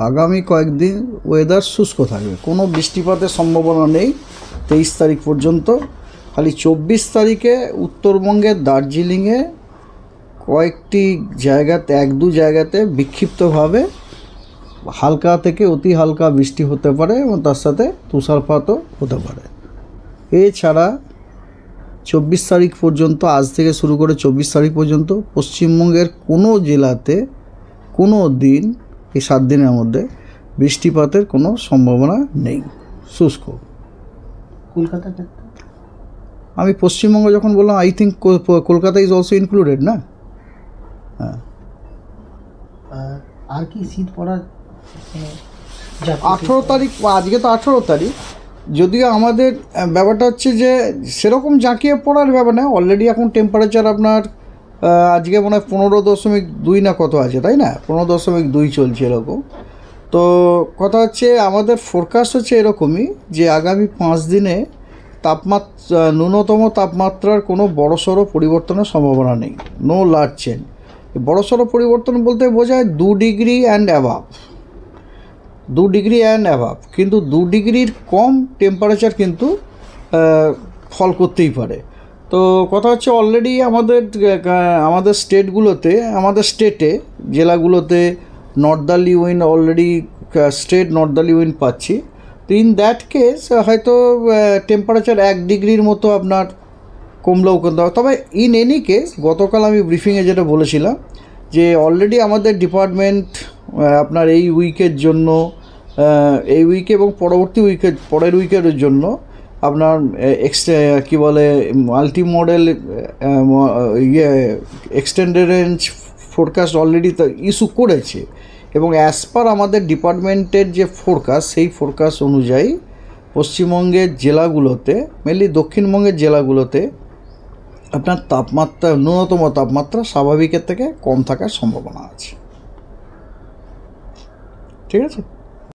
আগামী কয়েকদিন ওয়েদার শুষ্ক থাকবে, কোনো বৃষ্টিপাতের সম্ভাবনা নেই 23 তারিখ পর্যন্ত। খালি 24 তারিখে উত্তরবঙ্গের দার্জিলিংয়ে কয়েকটি জায়গাতে, 1-2 জায়গাতে বিক্ষিপ্তভাবে হালকা থেকে অতি হালকা বৃষ্টি হতে পারে এবং তার সাথে তুষারপাতও হতে পারে। এছাড়া 24 তারিখ পর্যন্ত, আজ থেকে শুরু করে 24 তারিখ পর্যন্ত পশ্চিমবঙ্গের কোনো জেলাতে কোনো দিন, এই 7 দিনের মধ্যে বৃষ্টিপাতের কোনো সম্ভাবনা নেই, শুষ্ক। কলকাতা, আমি পশ্চিমবঙ্গ যখন বললাম, I think Kolkata is also included না? হ্যাঁ। আর কি শীত পড়ার 18 তারিখ, আজকে তো 18 তারিখ, যদিও আমাদের ব্যাপারটা হচ্ছে যে সেরকম জাঁকিয়ে পড়ার ব্যাপার না। অলরেডি এখন টেম্পারেচার আপনার আজকে মনে হয় 15.2 না কত আছে, তাই না? 15.2 চলছে এরকম। তো কথা হচ্ছে আমাদের ফোরকাস্ট হচ্ছে এরকমই যে আগামী 5 দিনে ন্যূনতম তাপমাত্রার কোনো বড়সড় পরিবর্তনের সম্ভাবনা নেই, নো লার্জ চেঞ্জ। বড়সড় পরিবর্তন বলতে বোঝায় 2 degree and above, 2 degree and above, কিন্তু 2 ডিগ্রির কম টেম্পারেচার কিন্তু ফল করতেই পারে। তো কথা হচ্ছে অলরেডি আমাদের স্টেটগুলোতে, আমাদের স্টেটে জেলাগুলোতে northerly wind, already straight northerly wind পাচ্ছি। তো ইন দ্যাট কেস হয়তো টেম্পারেচার 1 ডিগ্রির মতো আপনার কমলেও করতে হবে। তবে ইন এনি কেস গতকাল আমি ব্রিফিংয়ে যেটা বলেছিলাম যে অলরেডি আমাদের ডিপার্টমেন্ট আপনার এই উইকের জন্য, এই উইকে এবং পরবর্তী উইকের পরের উইকের জন্য আপনার কী বলে multi model extended range forecast already issue করেছে, এবং অ্যাজ পার আমাদের ডিপার্টমেন্টের যে ফোরকাস্ট, সেই ফোরকাস্ট অনুযায়ী পশ্চিমবঙ্গের জেলাগুলোতে, মেনলি দক্ষিণবঙ্গের জেলাগুলোতে আপনার তাপমাত্রা, ন্যূনতম তাপমাত্রা স্বাভাবিকের থেকে কম থাকার সম্ভাবনা আছে। ঠিক আছে।